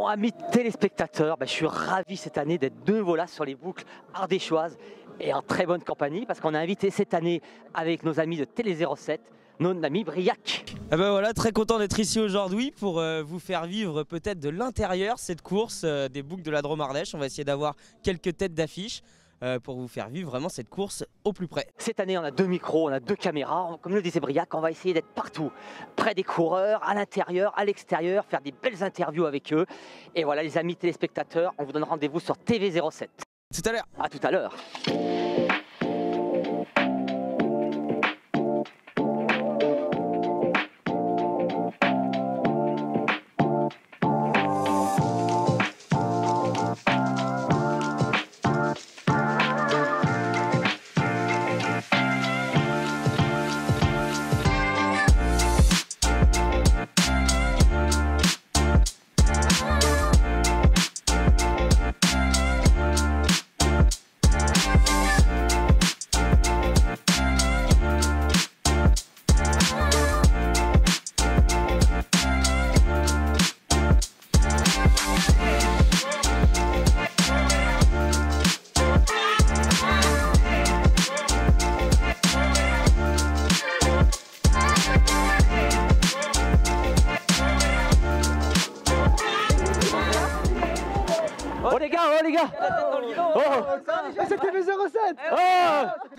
amis téléspectateurs, je suis ravi cette année d'être de nouveau là sur les boucles ardéchoises et en très bonne compagnie parce qu'on a invité cette année avec nos amis de Télé 07, nos amis Briac. Ah ben voilà, très content d'être ici aujourd'hui pour vous faire vivre peut-être de l'intérieur cette course des boucles de la Drôme Ardèche. On va essayer d'avoir quelques têtes d'affiche pour vous faire vivre vraiment cette course au plus près. Cette année, on a 2 micros, on a 2 caméras. Comme le disait Briac, on va essayer d'être partout, près des coureurs, à l'intérieur, à l'extérieur, faire des belles interviews avec eux. Et voilà, les amis téléspectateurs, on vous donne rendez-vous sur TV 07. Tout à l'heure. À tout à l'heure. Oh les gars C'est TV 07.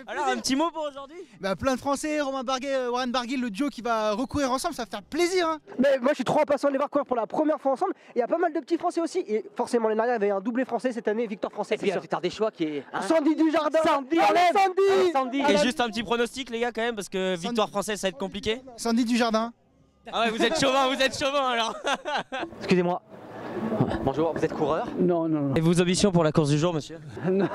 Alors un petit mot pour aujourd'hui? Plein de Français, Romain Barguil, Warren Barguil, le duo qui va recourir ensemble, ça va faire plaisir hein. Mais moi je suis trop impatient de les voir courir pour la première fois ensemble. Il y a pas mal de petits Français aussi. Et forcément l'année dernière il y avait un doublé français, cette année victoire français. Et puis un petit Ardéchois qui est... Sandy Dujardin. Sandy, allez, Sandy. Sandy. Et juste un petit pronostic les gars quand même parce que victoire française ça va être compliqué. Sandy Dujardin. Ah ouais, vous êtes chauvin alors. Excusez-moi. Bonjour, vous êtes coureur? Non. Et vos ambitions pour la course du jour monsieur? Non,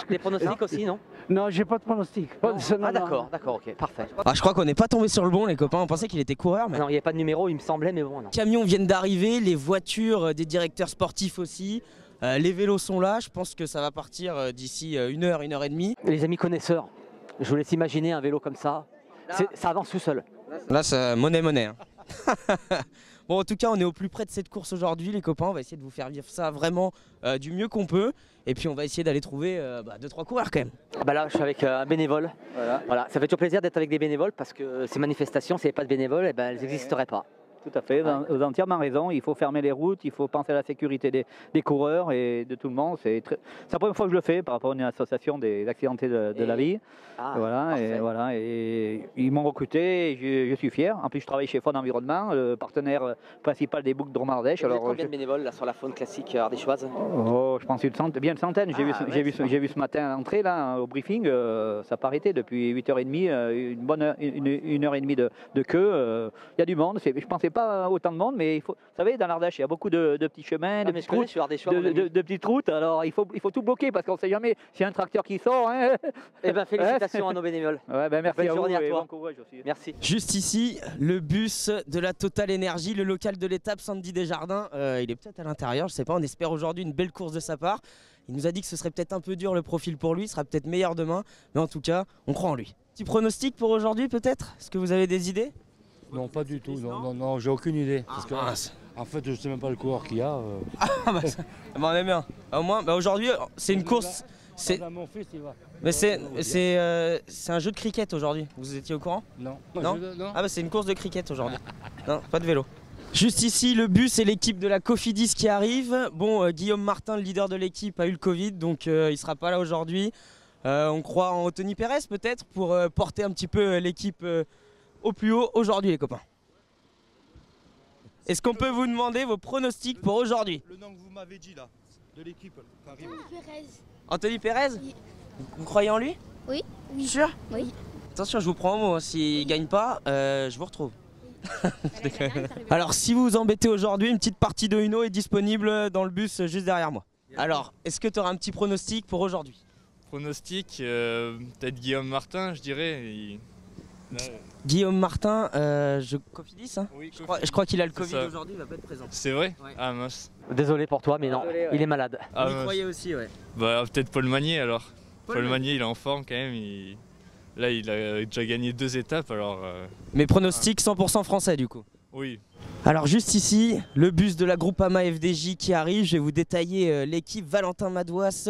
les pronostics aussi, non? Non, j'ai pas de pronostic. Ah d'accord, ok, parfait. Ah, je crois qu'on n'est pas tombé sur le bon les copains, on pensait qu'il était coureur mais... Non, il n'y avait pas de numéro, il me semblait, mais bon, non. Les camions viennent d'arriver, les voitures des directeurs sportifs aussi, les vélos sont là, je pense que ça va partir d'ici 1 heure, 1 heure et demie. Les amis connaisseurs, je vous laisse imaginer un vélo comme ça, ça avance tout seul. Là c'est monnaie hein. Bon en tout cas on est au plus près de cette course aujourd'hui les copains, on va essayer de vous faire vivre ça vraiment du mieux qu'on peut. Et puis on va essayer d'aller trouver 2-3 coureurs quand même. Là je suis avec un bénévole, voilà. Ça fait toujours plaisir d'être avec des bénévoles parce que ces manifestations, s'il n'y avait pas de bénévoles, elles n'existeraient pas. Tout à fait, vous avez entièrement raison. Il faut fermer les routes, il faut penser à la sécurité des coureurs et de tout le monde. C'est la première fois que je le fais par rapport à une association des accidentés de la vie. Et ils m'ont recruté et je suis fier. En plus, je travaille chez Faune Environnement, le partenaire principal des boucles Drôme Ardèche. Vous êtes combien de bénévoles là, sur la faune classique ardéchoise? Oh, je pense bien une centaine. J'ai vu ce matin à l'entrée là au briefing, ça n'a pas arrêté depuis 8h30, une bonne une heure et demie de queue. Il y a du monde. Je pensais pas autant de monde, mais vous savez, dans l'Ardèche, il y a beaucoup de petits chemins, de petites routes. Alors il faut tout bloquer parce qu'on ne sait jamais s'il y a un tracteur qui sort. Hein. Eh ben félicitations à nos bénévoles. Merci à vous et bon courage aussi. Merci. Juste ici, le bus de la Total Énergie, le local de l'étape, Sandy Desjardins. Il est peut-être à l'intérieur, je sais pas. On espère aujourd'hui une belle course de sa part. Il nous a dit que ce serait peut-être un peu dur le profil pour lui, il sera peut-être meilleur demain, mais en tout cas, on croit en lui. Petit pronostic pour aujourd'hui peut-être? Est-ce que vous avez des idées? Non, pas du tout. Non, j'ai aucune idée. Parce que, en fait, je sais même pas le coureur qu'il y a. On est bien. Au moins, aujourd'hui, c'est une course. Mon fils, il va. Mais c'est un jeu de cricket aujourd'hui. Vous étiez au courant? Non. Non. C'est une course de cricket aujourd'hui. Non, pas de vélo. Juste ici, le bus et l'équipe de la Cofidis qui arrive. Bon, Guillaume Martin, le leader de l'équipe, a eu le Covid, donc il sera pas là aujourd'hui. On croit en Tony Pérez peut-être pour porter un petit peu l'équipe au plus haut aujourd'hui les copains. Est-ce qu'on peut vous demander vos pronostics pour aujourd'hui? Le nom que vous m'avez dit là, de l'équipe qui arrive. Anthony Pérez? Oui. Vous croyez en lui? Oui. Sûr? Oui. Attention, je vous prends au mot, s'il ne gagne pas, je vous retrouve. Alors si vous vous embêtez aujourd'hui, une petite partie de Uno est disponible dans le bus juste derrière moi. Alors, est-ce que tu auras un petit pronostic pour aujourd'hui? Pronostic, peut-être Guillaume Martin, je dirais. Guillaume Martin, Cofidis hein? Oui, je crois qu'il a le Covid aujourd'hui, il va pas être présent. C'est vrai? Ouais. Ah mince. Désolé pour toi, mais non, il est malade. Vous y croyez aussi, ouais. Peut-être Paul Magnier alors. Paul Magnier, il est en forme quand même. Là, il a déjà gagné 2 étapes alors. Mais pronostic 100% français du coup. Oui. Alors juste ici, le bus de la Groupama FDJ qui arrive. Je vais vous détailler l'équipe. Valentin Madouas,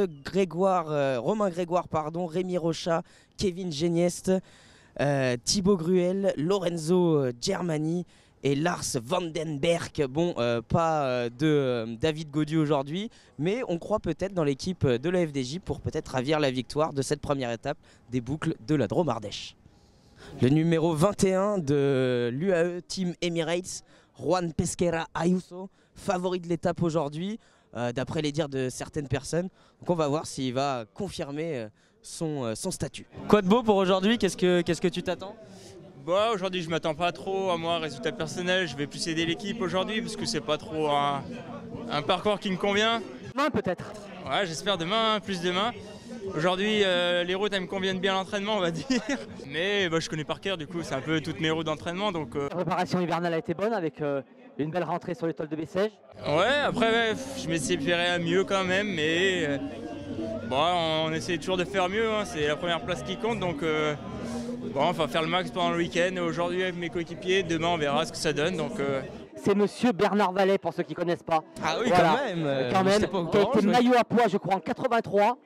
Romain Grégoire, Rémi Rocha, Kevin Geniest, Thibaut Gruel, Lorenzo Germani et Lars Vandenberg. Bon, pas de David Gaudu aujourd'hui, mais on croit peut-être dans l'équipe de la FDJ pour peut-être ravir la victoire de cette première étape des boucles de la Drôme Ardèche. Le numéro 21 de l'UAE Team Emirates, Juan Pesquera Ayuso, favori de l'étape aujourd'hui, d'après les dires de certaines personnes. Donc on va voir s'il va confirmer son statut. Quoi de beau pour aujourd'hui? Qu'est-ce que tu t'attends? Bah, aujourd'hui, je m'attends pas trop à moi, résultat personnel. Je vais plus aider l'équipe aujourd'hui parce que c'est pas trop un parcours qui me convient. Demain peut-être. Ouais, j'espère demain, plus demain. Aujourd'hui, les routes elles me conviennent bien à l'entraînement, on va dire. Mais bah, je connais par cœur, du coup, c'est un peu toutes mes routes d'entraînement. Donc, La préparation hivernale a été bonne avec une belle rentrée sur l'étoile de Bessèges. ouais, après, ouais, je m'espérais à mieux quand même, mais bon, on essaie toujours de faire mieux. Hein, c'est la première place qui compte, donc bon, on va faire le max pendant le week-end. Aujourd'hui avec mes coéquipiers, demain on verra ce que ça donne. Donc, C'est monsieur Bernard Vallet pour ceux qui ne connaissent pas. Ah oui, Voilà. quand même, qui a été maillot à poids, je crois, en 83.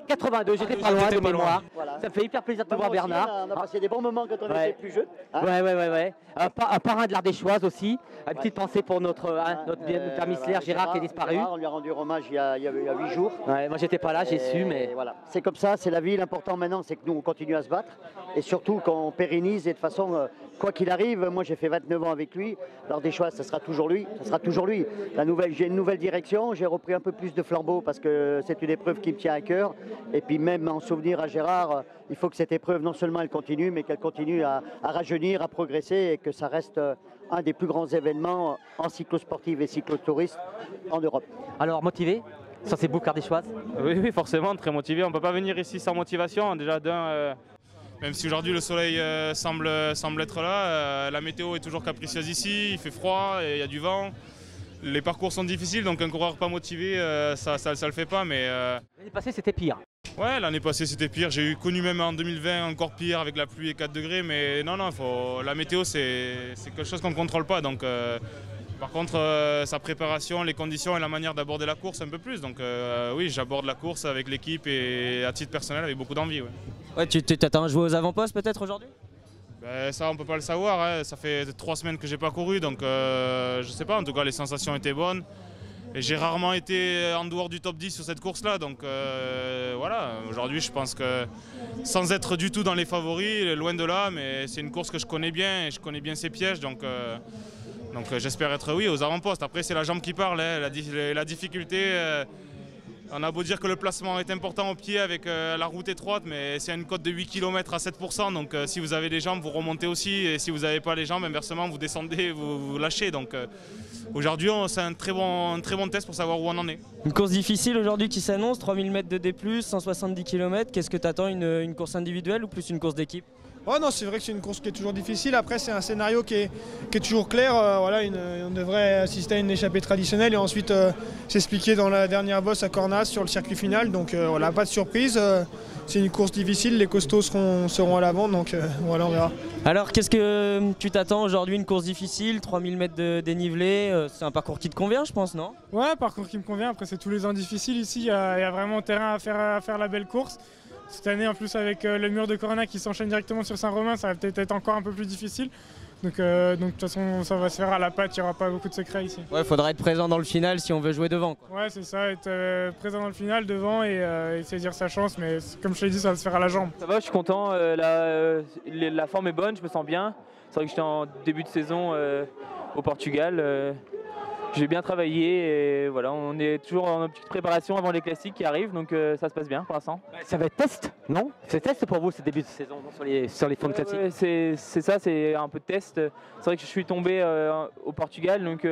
82, j'étais pas loin de mémoire. Voilà. Ça me fait hyper plaisir de te voir, Bernard. On a passé des bons moments quand on Ouais. était plus jeunes. hein. Ouais. Un parrain de l'Ardéchoise aussi. Une petite pensée pour notre ami Gérard qui est disparu. Gérard, on lui a rendu hommage il y a 8 jours. Ouais, moi j'étais pas là, j'ai su, mais Voilà. C'est comme ça, c'est la vie. L'important maintenant, c'est que nous, on continue à se battre. Et surtout qu'on pérennise. Et de toute façon, quoi qu'il arrive, moi j'ai fait 29 ans avec lui. L'Ardéchoise, ça sera toujours lui. Ça sera toujours lui. J'ai une nouvelle direction. J'ai repris un peu plus de flambeau parce que c'est une épreuve qui me tient à cœur. Et puis même en souvenir à Gérard, il faut que cette épreuve, non seulement elle continue, mais qu'elle continue à rajeunir, à progresser et que ça reste un des plus grands événements en cyclosportive et cyclotourisme en Europe. alors motivé sur ces boucles ardéchoises? Oui, forcément, très motivé. On ne peut pas venir ici sans motivation. Déjà, même si aujourd'hui le soleil semble être là, la météo est toujours capricieuse ici, il fait froid, et il y a du vent. Les parcours sont difficiles, donc un coureur pas motivé, ça le fait pas. Mais L'année passée c'était pire. ouais, l'année passée c'était pire. J'ai connu même en 2020 encore pire avec la pluie et 4 degrés. Mais non, la météo c'est quelque chose qu'on ne contrôle pas. Donc, par contre, sa préparation, les conditions et la manière d'aborder la course un peu plus. Donc oui, j'aborde la course avec l'équipe et à titre personnel avec beaucoup d'envie. Ouais. Ouais, tu t'attends à jouer aux avant-postes peut-être aujourd'hui? Ben, ça, on peut pas le savoir. Hein. Ça fait 3 semaines que j'ai pas couru, donc je sais pas. En tout cas, les sensations étaient bonnes. Et j'ai rarement été en dehors du top 10 sur cette course-là. Donc voilà, aujourd'hui, je pense que sans être du tout dans les favoris, loin de là, mais c'est une course que je connais bien et je connais bien ses pièges. Donc j'espère être oui aux avant-postes. Après, c'est la jambe qui parle. Hein. La difficulté. On a beau dire que le placement est important au pied avec la route étroite, mais c'est une côte de 8 km à 7%, donc si vous avez les jambes, vous remontez aussi, et si vous n'avez pas les jambes, inversement, vous descendez, vous lâchez. Donc aujourd'hui, c'est un très bon test pour savoir où on en est. Une course difficile aujourd'hui qui s'annonce, 3000 mètres de D+, 170 km. Qu'est-ce que tu attends, une course individuelle ou plus une course d'équipe? Oh non, c'est vrai que c'est une course qui est toujours difficile. Après, c'est un scénario qui est toujours clair. Voilà, on devrait assister à une échappée traditionnelle et ensuite s'expliquer dans la dernière bosse à Cornas sur le circuit final. Donc voilà, pas de surprise. C'est une course difficile, les costauds seront à l'avant, donc voilà, on verra. Alors, qu'est-ce que tu t'attends aujourd'hui? Une course difficile, 3000 mètres de dénivelé, c'est un parcours qui te convient, je pense, non? Ouais, parcours qui me convient. Après, c'est tous les ans difficiles ici. Il y a vraiment terrain à faire la belle course. Cette année, en plus, avec le mur de Corona qui s'enchaîne directement sur Saint-Romain, ça va peut-être être encore un peu plus difficile. Donc de toute façon, ça va se faire à la patte, il n'y aura pas beaucoup de secrets ici. Ouais, faudra être présent dans le final si on veut jouer devant, quoi. Ouais, c'est ça, être présent dans le final, devant et saisir sa chance. Mais comme je t'ai dit, ça va se faire à la jambe. Ça va, je suis content. La forme est bonne, je me sens bien. C'est vrai que j'étais en début de saison au Portugal. J'ai bien travaillé et voilà, on est toujours en petite préparation avant les classiques qui arrivent, donc ça se passe bien pour l'instant. Ça va être test, non? C'est test pour vous ce début de saison non, sur les fonds de classiques? Ouais, c'est ça, c'est un peu de test. C'est vrai que je suis tombé au Portugal, donc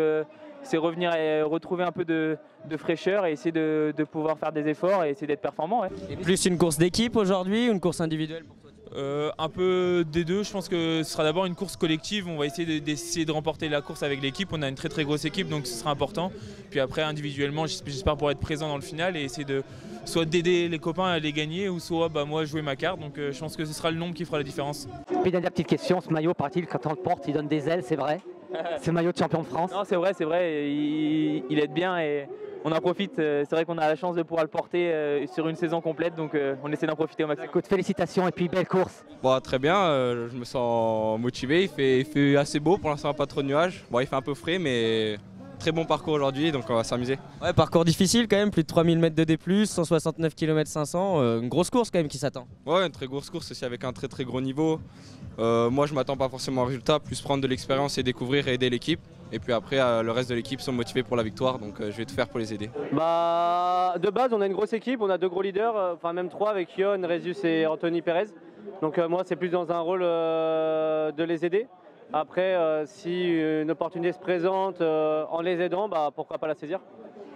c'est revenir et retrouver un peu de fraîcheur et essayer de pouvoir faire des efforts et essayer d'être performant. Ouais. Et plus une course d'équipe aujourd'hui ou une course individuelle pour toi? Un peu des deux, je pense que ce sera d'abord une course collective, on va essayer de remporter la course avec l'équipe, on a une très grosse équipe donc ce sera important. Puis après individuellement j'espère pour être présent dans le final et essayer de soit d'aider les copains à les gagner ou soit moi jouer ma carte, donc je pense que ce sera le nombre qui fera la différence. Puis dernière petite question, ce maillot paraît-il quand on le porte il donne des ailes, c'est vrai? ce maillot de champion de France. Non, c'est vrai, il aide bien et on en profite. C'est vrai qu'on a la chance de pouvoir le porter sur une saison complète, donc on essaie d'en profiter au maximum. Écoute, félicitations et puis belle course. Bon, très bien, je me sens motivé, il fait assez beau, pour l'instant pas trop de nuages. Bon, il fait un peu frais, mais très bon parcours aujourd'hui, donc on va s'amuser. Ouais, parcours difficile quand même, plus de 3000 mètres de D+, 169 km 500, une grosse course quand même qui s'attend. Ouais, une très grosse course aussi avec un très gros niveau. Moi je m'attends pas forcément au résultat, plus prendre de l'expérience et découvrir et aider l'équipe. Et puis après le reste de l'équipe sont motivés pour la victoire, donc je vais tout faire pour les aider. De base on a une grosse équipe, on a 2 gros leaders, enfin même 3 avec Yon, Rezus et Anthony Perez. Donc moi c'est plus dans un rôle de les aider. Après si une opportunité se présente en les aidant, pourquoi pas la saisir.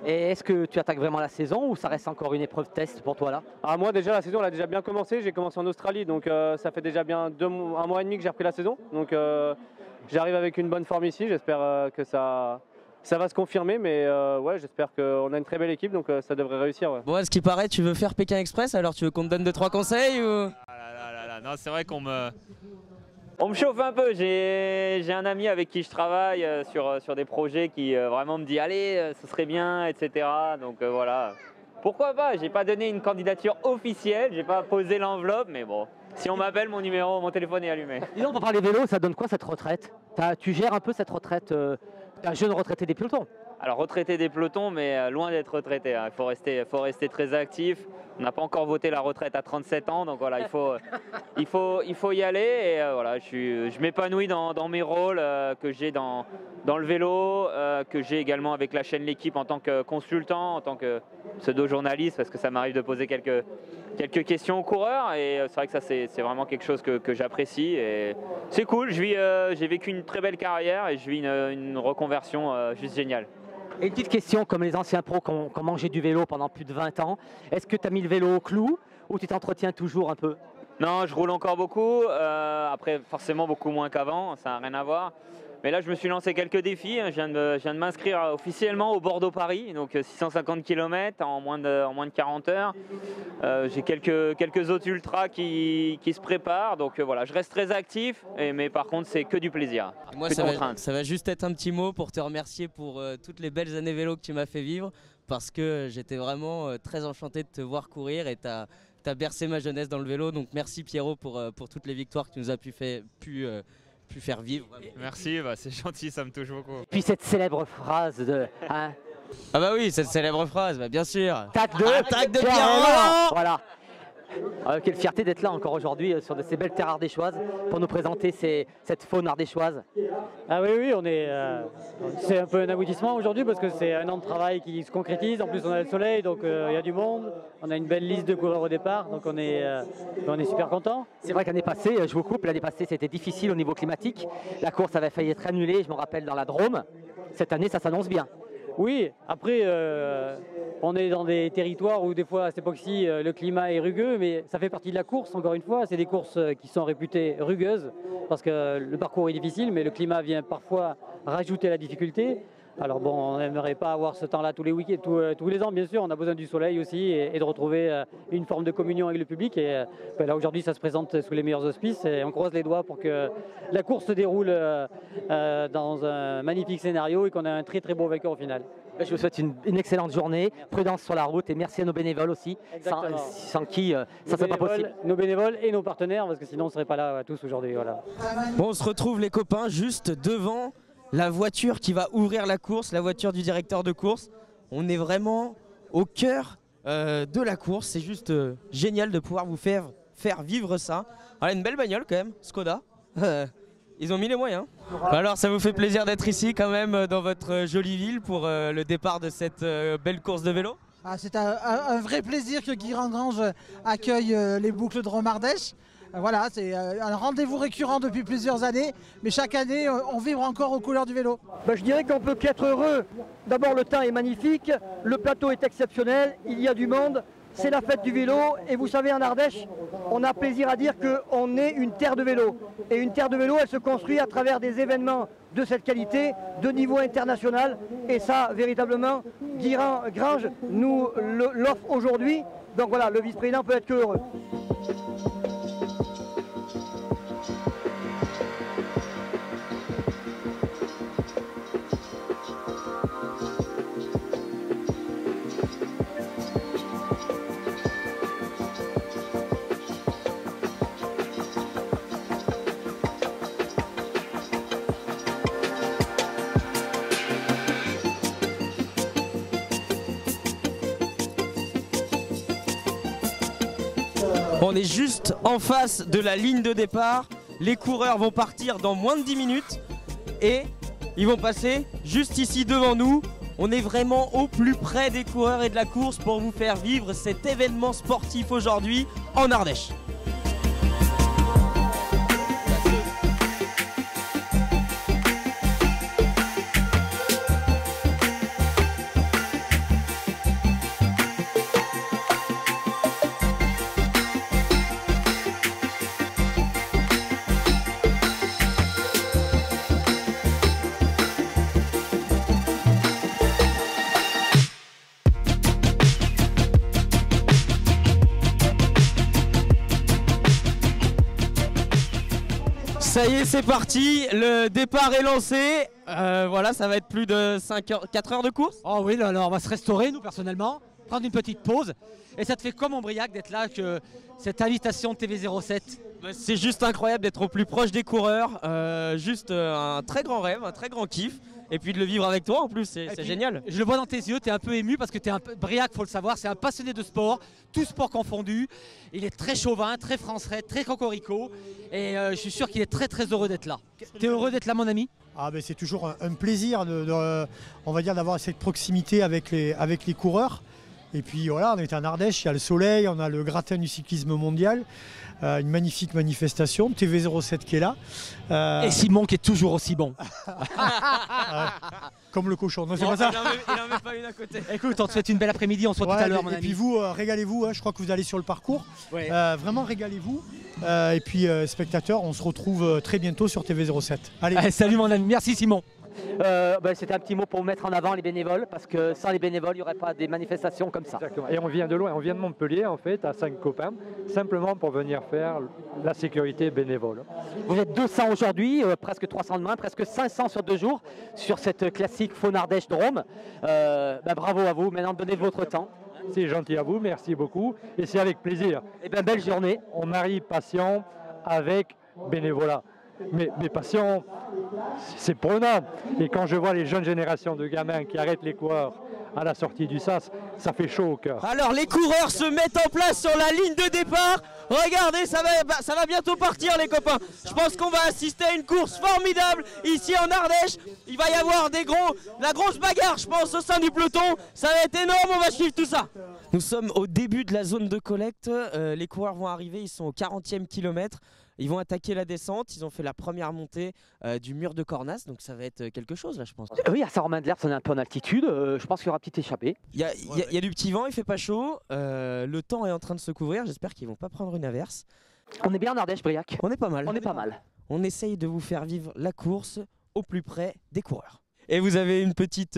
Et est-ce que tu attaques vraiment la saison ou ça reste encore une épreuve test pour toi là? Moi déjà la saison elle a déjà bien commencé, j'ai commencé en Australie donc ça fait déjà bien un mois et demi que j'ai repris la saison. Donc j'arrive avec une bonne forme ici, j'espère que ça va se confirmer, mais ouais, j'espère qu'on a une très belle équipe donc ça devrait réussir. Ouais. Bon, à ce qui paraît, tu veux faire Pékin Express, alors tu veux qu'on te donne 2-3 conseils ou... Non, c'est vrai qu'on me chauffe un peu. J'ai un ami avec qui je travaille sur des projets qui vraiment me dit allez, ce serait bien, etc. Donc voilà. Pourquoi pas? J'ai pas donné une candidature officielle, j'ai pas posé l'enveloppe, mais bon. Si on m'appelle, mon téléphone est allumé. Et on va parler vélo, ça donne quoi cette retraite? Tu gères un peu cette retraite, un jeune retraité des pelotons? Alors retraité des pelotons, mais loin d'être retraité. Hein. Il faut rester très actif. On n'a pas encore voté la retraite à 37 ans, donc voilà, il faut y aller. Et voilà, je m'épanouis dans mes rôles que j'ai dans le vélo, que j'ai également avec la chaîne L'Équipe en tant que consultant, en tant que pseudo-journaliste, parce que ça m'arrive de poser quelques questions aux coureurs. Et c'est vrai que ça, c'est vraiment quelque chose que j'apprécie. Et c'est cool, j'ai vécu une très belle carrière et je vis une reconversion juste géniale. Et une petite question, comme les anciens pros qui ont mangé du vélo pendant plus de 20 ans, est-ce que tu as mis le vélo au clou ou tu t'entretiens toujours un peu? Non, je roule encore beaucoup, après forcément beaucoup moins qu'avant, ça n'a rien à voir. Mais là je me suis lancé quelques défis, je viens de m'inscrire officiellement au Bordeaux-Paris, donc 650 km en moins de 40 heures. J'ai quelques autres ultras qui se préparent, donc voilà, je reste très actif, mais par contre c'est que du plaisir. Moi ça va juste être un petit mot pour te remercier pour toutes les belles années vélo que tu m'as fait vivre, parce que j'étais vraiment très enchanté de te voir courir et t'as bercé ma jeunesse dans le vélo, donc merci Pierrot pour toutes les victoires que tu nous as pu faire vivre. Merci, c'est gentil, ça me touche beaucoup. Puis cette célèbre phrase de... Hein, ah bah oui, cette célèbre phrase, bien sûr. Attaque de Pierrot. Voilà. Quelle fierté d'être là encore aujourd'hui sur de ces belles terres ardéchoises pour nous présenter cette faune ardéchoise. Ah oui, c'est un peu un aboutissement aujourd'hui parce que c'est un an de travail qui se concrétise. En plus, on a le soleil, donc il y a du monde. On a une belle liste de coureurs au départ, donc on est super content. C'est vrai qu'année passée, je vous coupe, l'année passée c'était difficile au niveau climatique. La course avait failli être annulée, je me rappelle, dans la Drôme. Cette année, ça s'annonce bien. Oui, après, on est dans des territoires où des fois à cette époque-ci, le climat est rugueux, mais ça fait partie de la course, encore une fois. C'est des courses qui sont réputées rugueuses, parce que le parcours est difficile, mais le climat vient parfois rajouter la difficulté. Alors bon, on n'aimerait pas avoir ce temps-là tous les week-ends, tous les ans, bien sûr. On a besoin du soleil aussi et de retrouver une forme de communion avec le public. Et là, aujourd'hui, ça se présente sous les meilleurs auspices et on croise les doigts pour que la course se déroule dans un magnifique scénario et qu'on ait un très très beau vainqueur au final. Je vous souhaite une excellente journée, prudence sur la route et merci à nos bénévoles aussi, sans qui ça ne serait pas possible. Nos bénévoles et nos partenaires, parce que sinon on ne serait pas là tous aujourd'hui. Voilà. Bon, on se retrouve les copains juste devant la voiture qui va ouvrir la course, la voiture du directeur de course. On est vraiment au cœur de la course, c'est juste génial de pouvoir vous faire vivre ça. Voilà, une belle bagnole quand même, Skoda. Ils ont mis les moyens. Alors ça vous fait plaisir d'être ici quand même dans votre jolie ville pour le départ de cette belle course de vélo? C'est un vrai plaisir que Guy Rengrange accueille les boucles de Romardèche. Voilà, c'est un rendez-vous récurrent depuis plusieurs années, mais chaque année on vibre encore aux couleurs du vélo. Je dirais qu'on peut qu'être heureux. D'abord le temps est magnifique, le plateau est exceptionnel, il y a du monde. C'est la fête du vélo et vous savez en Ardèche, on a plaisir à dire qu'on est une terre de vélo. Et une terre de vélo, elle se construit à travers des événements de cette qualité, de niveau international. Et ça, véritablement, Guy Rengrange nous l'offre aujourd'hui. Donc voilà, le vice-président peut être que heureux. On est juste en face de la ligne de départ. Les coureurs vont partir dans moins de 10 minutes et ils vont passer juste ici devant nous. On est vraiment au plus près des coureurs et de la course pour vous faire vivre cet événement sportif aujourd'hui en Ardèche. Ça y est, c'est parti, le départ est lancé. Voilà, ça va être plus de 4 heures de course. Oh oui, alors on va se restaurer, nous personnellement, prendre une petite pause. Et ça te fait comme Aubriac d'être là, que cette invitation de TV07. C'est juste incroyable d'être au plus proche des coureurs. Juste un très grand rêve, un très grand kiff. Et puis de le vivre avec toi en plus, c'est génial. Je le vois dans tes yeux, tu es un peu ému parce que Briac, faut le savoir, c'est un passionné de sport, tout sport confondu. Il est très chauvin, très français, très cocorico. Et je suis sûr qu'il est très très heureux d'être là. Tu es heureux d'être là, mon ami? Ah ben c'est toujours un plaisir on va dire d'avoir cette proximité avec les coureurs. Et puis voilà, on est en Ardèche, il y a le soleil, on a le gratin du cyclisme mondial. Une magnifique manifestation, TV07 qui est là. Et Simon qui est toujours aussi bon. Comme le cochon, non c'est pas ça. Il en met pas une à côté. Écoute, on te souhaite une belle après-midi, on se voit tout à l'heure mon ami. Et puis vous, régalez-vous, hein, je crois que vous allez sur le parcours. Ouais. Vraiment régalez-vous. Et puis spectateurs, on se retrouve très bientôt sur TV07. Allez. Salut mon ami, merci Simon. C'était un petit mot pour mettre en avant les bénévoles, parce que sans les bénévoles, il n'y aurait pas des manifestations comme ça. Exactement. Et on vient de loin, on vient de Montpellier en fait, à 5 copains, simplement pour venir faire la sécurité bénévole. Vous êtes 200 aujourd'hui, presque 300 demain, presque 500 sur 2 jours, sur cette classique Faune-Ardèche-Drôme. Bravo à vous, maintenant donnez votre temps. C'est gentil à vous, merci beaucoup, et c'est avec plaisir. Et bien belle journée. On marie passion avec bénévolat. Mais passion, c'est prenant. Et quand je vois les jeunes générations de gamins qui arrêtent les coureurs à la sortie du SAS, ça fait chaud au cœur. Alors les coureurs se mettent en place sur la ligne de départ. Regardez, ça va bientôt partir les copains. Je pense qu'on va assister à une course formidable ici en Ardèche. Il va y avoir la grosse bagarre, je pense, au sein du peloton. Ça va être énorme, on va suivre tout ça. Nous sommes au début de la zone de collecte. Les coureurs vont arriver, ils sont au 40e kilomètre. Ils vont attaquer la descente, ils ont fait la première montée du mur de Cornas, donc ça va être quelque chose là je pense. Oui, à Saint-Romain-de-l'Herbe, on est un peu en altitude, je pense qu'il y aura petite échappée. Il y a du petit vent, il fait pas chaud, le temps est en train de se couvrir, j'espère qu'ils vont pas prendre une averse. On est bien en Ardèche, Briac. On est pas mal. On est pas mal. On essaye de vous faire vivre la course au plus près des coureurs. Et vous avez un petit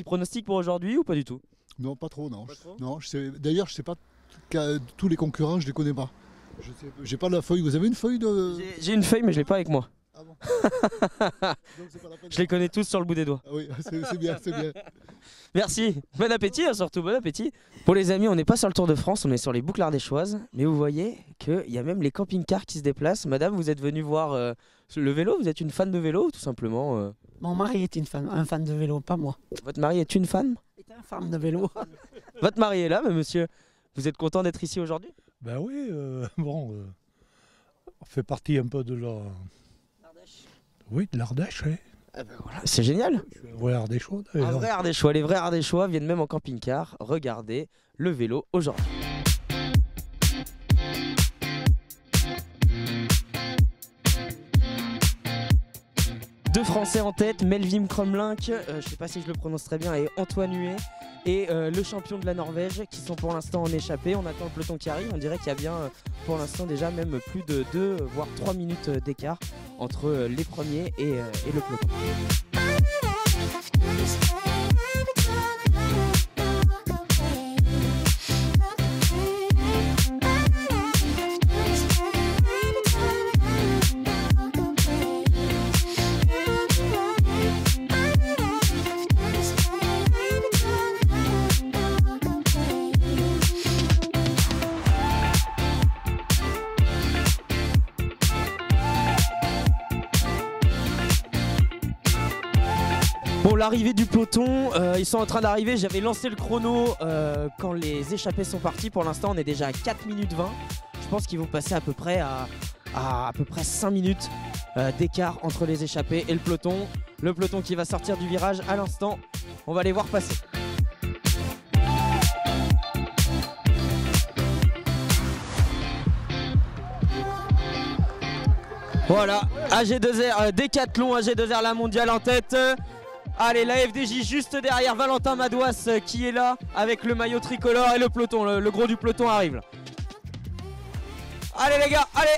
pronostic pour aujourd'hui ou pas du tout? Non, pas trop, non. D'ailleurs, je sais pas tous les concurrents, je les connais pas. J'ai pas la feuille. Vous avez une feuille de... J'ai une feuille mais je l'ai pas avec moi. Ah bon. Donc, c'est pas la peine. Je les connais tous sur le bout des doigts. Ah oui, c'est bien, c'est bien. Merci. Bon appétit surtout, bon appétit. Bon les amis, on n'est pas sur le Tour de France, on est sur les boucles ardéchoises. Mais vous voyez qu'il y a même les camping-cars qui se déplacent. Madame, vous êtes venue voir le vélo, vous êtes une fan de vélo tout simplement Mon mari est un fan de vélo, pas moi. Votre mari est une fan? Il est un fan de vélo. Votre mari est là, mais monsieur. Vous êtes content d'être ici aujourd'hui? Ben oui, on fait partie un peu de la... Oui, de l'Ardèche, oui. Ah ben voilà, c'est génial. Je suis un vrai Ardéchois. Un vrai Ardéchois, les vrais Ardéchois viennent même en camping-car. Regardez le vélo aujourd'hui. Deux Français en tête, Melvin Krumlink, je ne sais pas si je le prononce très bien, et Antoine Huet, et le champion de la Norvège qui sont pour l'instant en échappée. On attend le peloton qui arrive, on dirait qu'il y a bien pour l'instant déjà même plus de 2 voire 3 minutes d'écart entre les premiers et le peloton. Bon, l'arrivée du peloton, ils sont en train d'arriver. J'avais lancé le chrono quand les échappés sont partis. Pour l'instant, on est déjà à 4 minutes 20. Je je pense qu'ils vont passer à peu près à peu près 5 minutes d'écart entre les échappés et le peloton. Le peloton qui va sortir du virage à l'instant. On va les voir passer. Voilà, AG2R, Décathlon, AG2R la mondiale en tête. Allez, la FDJ juste derrière, Valentin Madouas qui est là avec le maillot tricolore et le peloton, le gros du peloton arrive. Allez les gars, allez.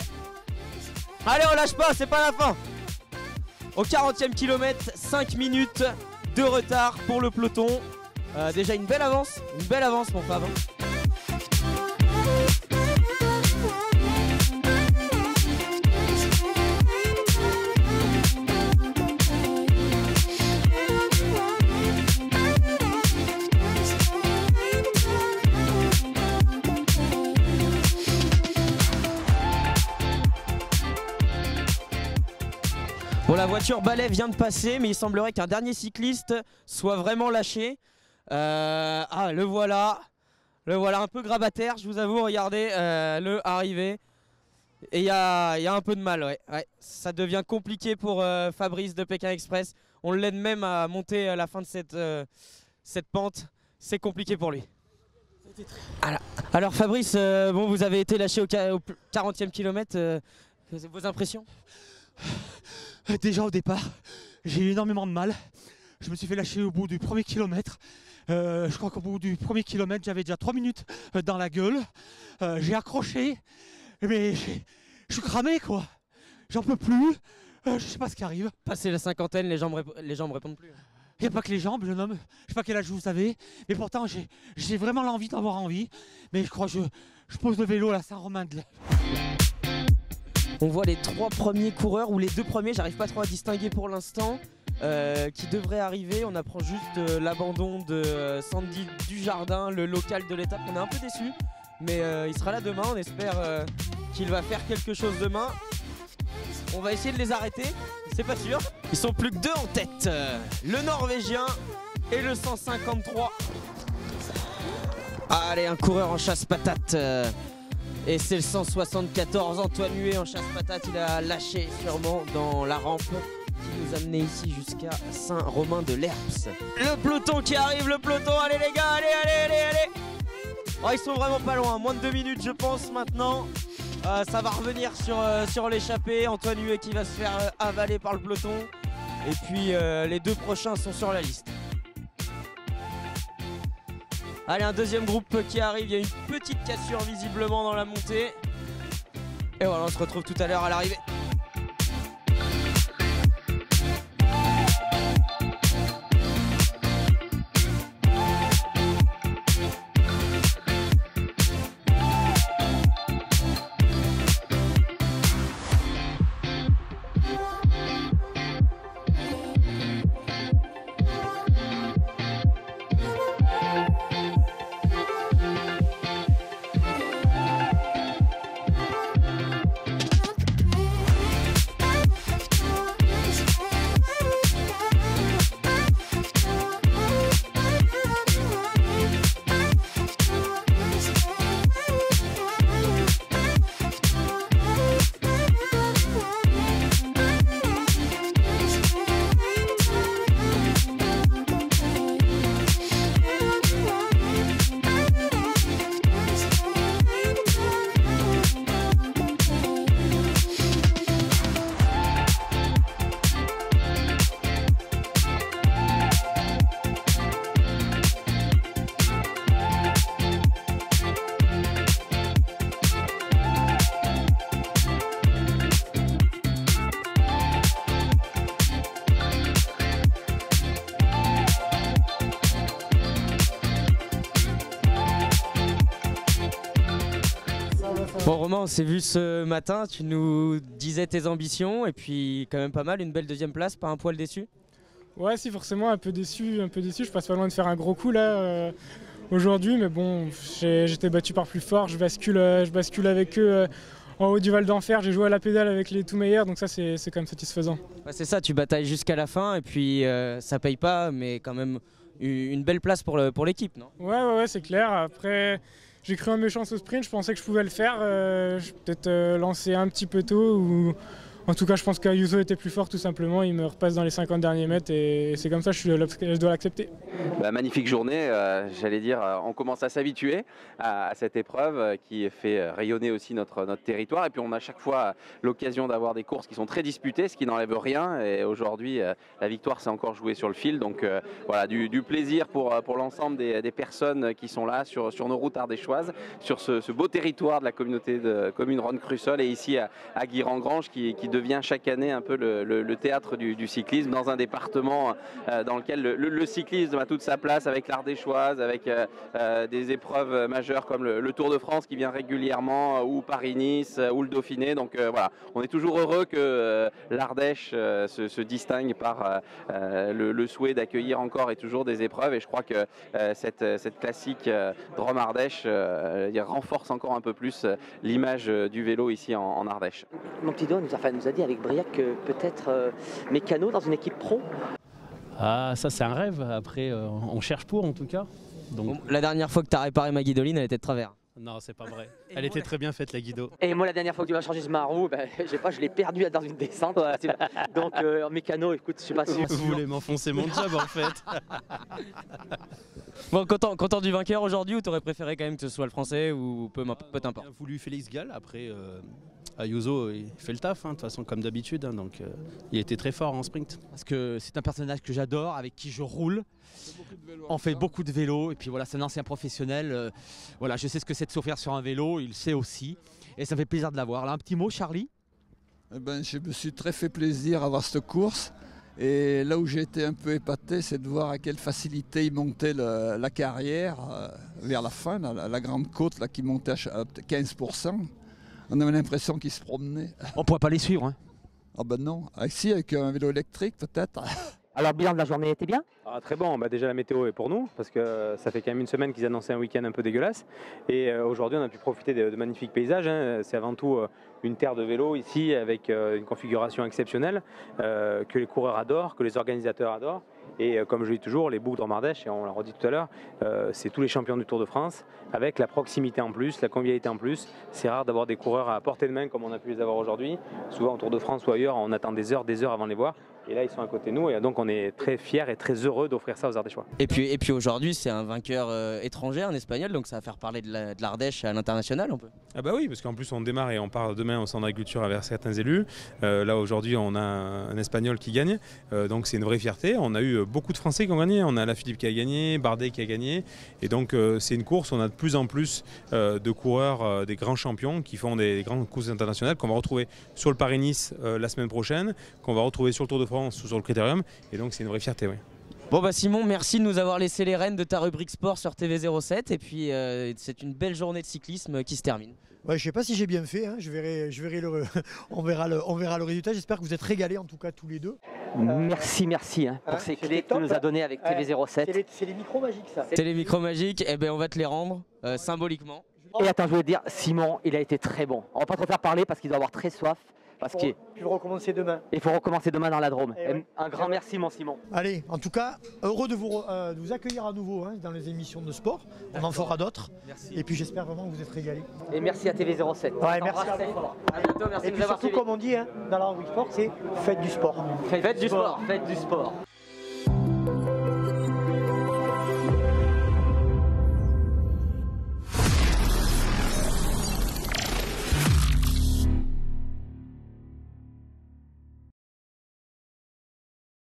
Allez, on lâche pas, c'est pas la fin. Au 40e kilomètre, 5 minutes de retard pour le peloton. Déjà une belle avance mon Fab. Bon, la voiture balai vient de passer, mais il semblerait qu'un dernier cycliste soit vraiment lâché. Ah, le voilà un peu grabataire, je vous avoue, regardez le arrivé. Et il y a un peu de mal, ouais. Ça devient compliqué pour Fabrice de Pékin Express. On l'aide même à monter à la fin de cette pente. C'est compliqué pour lui. Alors Fabrice, bon, vous avez été lâché au 40e kilomètre. Vos impressions ? Déjà au départ, j'ai eu énormément de mal. Je me suis fait lâcher au bout du premier kilomètre. Je crois qu'au bout du premier kilomètre, j'avais déjà 3 minutes dans la gueule. J'ai accroché, mais je suis cramé quoi. J'en peux plus. Je sais pas ce qui arrive. Passé la cinquantaine, les jambes répondent plus. Il n'y a pas que les jambes, jeune homme. Je sais pas quel âge vous avez, mais pourtant j'ai vraiment l'envie d'avoir envie. Mais je crois que je pose le vélo à la Saint-Romain-de-Lez. On voit les 3 premiers coureurs, ou les 2 premiers, j'arrive pas trop à distinguer pour l'instant, qui devraient arriver. On apprend juste l'abandon de Sandy Dujardin, le local de l'étape. On est un peu déçus, mais il sera là demain. On espère qu'il va faire quelque chose demain. On va essayer de les arrêter, c'est pas sûr. Ils sont plus que 2 en tête, le Norvégien et le 153. Allez, un coureur en chasse-patate. Et c'est le 174, Antoine Huet en chasse-patate. Il a lâché sûrement dans la rampe qui nous amenait ici jusqu'à Saint-Romain-de-l'Herps. Le peloton qui arrive, le peloton. Allez les gars, allez. Oh, ils sont vraiment pas loin, moins de 2 minutes je pense maintenant. Ça va revenir sur l'échappée. Antoine Huet qui va se faire avaler par le peloton. Et puis les 2 prochains sont sur la liste. Allez, un deuxième groupe qui arrive, il y a une petite cassure visiblement dans la montée. Et voilà, on se retrouve tout à l'heure à l'arrivée. Bon Romain, on s'est vu ce matin, tu nous disais tes ambitions et puis quand même pas mal, une belle deuxième place, pas un poil déçu? Ouais, si, forcément un peu déçu, je passe pas loin de faire un gros coup là aujourd'hui, mais bon, j'étais battu par plus fort, je bascule avec eux en haut du Val d'Enfer, j'ai joué à la pédale avec les tout meilleurs, donc ça c'est quand même satisfaisant. Ouais, c'est ça, tu batailles jusqu'à la fin et puis ça paye pas, mais quand même une belle place pour l'équipe, non? Ouais, c'est clair. Après, j'ai cru en mes chances au sprint, je pensais que je pouvais le faire. Je peut-être lancé un petit peu tôt ou en tout cas je pense qu'Ayuso était plus fort tout simplement, il me repasse dans les 50 derniers mètres et c'est comme ça, je dois l'accepter. Magnifique journée, j'allais dire, on commence à s'habituer à cette épreuve qui fait rayonner aussi notre territoire et puis on a à chaque fois l'occasion d'avoir des courses qui sont très disputées, ce qui n'enlève rien et aujourd'hui la victoire s'est encore jouée sur le fil, donc voilà, du plaisir pour l'ensemble des personnes qui sont là sur nos routes ardéchoises, sur ce beau territoire de la communauté de commune Rhône-Crussol et ici à Guirengrange qui devient chaque année un peu le théâtre du cyclisme dans un département dans lequel le cyclisme a toute sa place avec l'Ardéchoise, avec des épreuves majeures comme le Tour de France qui vient régulièrement ou Paris-Nice ou le Dauphiné. Donc voilà, on est toujours heureux que l'Ardèche se distingue par le souhait d'accueillir encore et toujours des épreuves et je crois que cette classique Drôme-Ardèche renforce encore un peu plus l'image du vélo ici en Ardèche. Mon petit doigt nous a dit avec Briac que peut-être mécano dans une équipe pro. Ah, ça c'est un rêve, après on cherche pour en tout cas. Donc... Bon, la dernière fois que tu as réparé ma guidoline, elle était de travers. Non, c'est pas vrai. Elle était très bien faite la guido. Et moi la dernière fois que tu m'as changé ce marou, je l'ai perdu dans une descente. Donc en mécano, écoute, je suis pas sûr. Vous voulez m'enfoncer mon job en fait. Bon, content du vainqueur aujourd'hui ou t'aurais préféré quand même que ce soit le français ou peu importe? J'ai voulu Félix Gall, après Ayuso il fait le taf, de toute façon comme d'habitude, donc il était très fort en sprint. Parce que c'est un personnage que j'adore, avec qui je roule. On fait beaucoup de vélo et puis voilà, c'est un ancien professionnel. Voilà, je sais ce que c'est de souffrir sur un vélo, il le sait aussi. Et ça me fait plaisir de l'avoir. Là, un petit mot, Charlie? Je me suis très fait plaisir à voir cette course. Et là où j'ai été un peu épaté, c'est de voir à quelle facilité il montait la carrière vers la fin, la grande côte là, qui montait à 15%. On avait l'impression qu'il se promenait. On ne pourrait pas les suivre. Hein. Ah ben non, ici avec un vélo électrique peut-être. Alors, bilan de la journée était bien? Très bon, déjà la météo est pour nous, parce que ça fait quand même une semaine qu'ils annonçaient un week-end un peu dégueulasse. Et aujourd'hui, on a pu profiter de magnifiques paysages. C'est avant tout une terre de vélo ici, avec une configuration exceptionnelle, que les coureurs adorent, que les organisateurs adorent. Et comme je dis toujours, les boucles Drôme-Ardèche, et on l'a redit tout à l'heure, c'est tous les champions du Tour de France, avec la proximité en plus, la convivialité en plus. C'est rare d'avoir des coureurs à portée de main comme on a pu les avoir aujourd'hui. Souvent au Tour de France ou ailleurs, on attend des heures avant de les voir. Et là, ils sont à côté de nous, et donc on est très fiers et très heureux d'offrir ça aux Ardéchois. Et puis aujourd'hui, c'est un vainqueur étranger, un espagnol, donc ça va faire parler de l'Ardèche à l'international un peu. Ah bah oui, parce qu'en plus on démarre et on part demain au centre d'agriculture avec certains élus. Là aujourd'hui, on a un espagnol qui gagne, donc c'est une vraie fierté. On a eu beaucoup de Français qui ont gagné, on a Alaphilippe qui a gagné, Bardet qui a gagné, et donc c'est une course, on a de plus en plus de coureurs, des grands champions qui font des grandes courses internationales qu'on va retrouver sur le Paris-Nice la semaine prochaine, qu'on va retrouver sur le Tour de France ou sur le Critérium, et donc c'est une vraie fierté, oui. Bon bah Simon, merci de nous avoir laissé les rênes de ta rubrique sport sur TV07 et puis c'est une belle journée de cyclisme qui se termine. Ouais, je sais pas si j'ai bien fait, je verrai on verra le résultat. J'espère que vous êtes régalés en tout cas tous les deux. Merci pour ces clés que tu nous as données avec TV07. C'est les micros magiques ça. C'est les micros magiques, et on va te les rendre symboliquement. Et attends, je voulais te dire, Simon, il a été très bon. On va pas trop faire parler parce qu'il doit avoir très soif. Puis recommencer demain. Il faut recommencer demain dans la Drôme. Oui. Un grand merci mon Simon. Allez, en tout cas, heureux de vous accueillir à nouveau dans les émissions de sport. On en fera d'autres. Et puis j'espère vraiment que vous êtes régalés. Et merci à TV07. Ouais, merci à vous. À bientôt, merci et de puis nous avoir surtout, suivis. comme on dit dans la rubrique sport, c'est faites du sport. Faites du sport, faites du sport.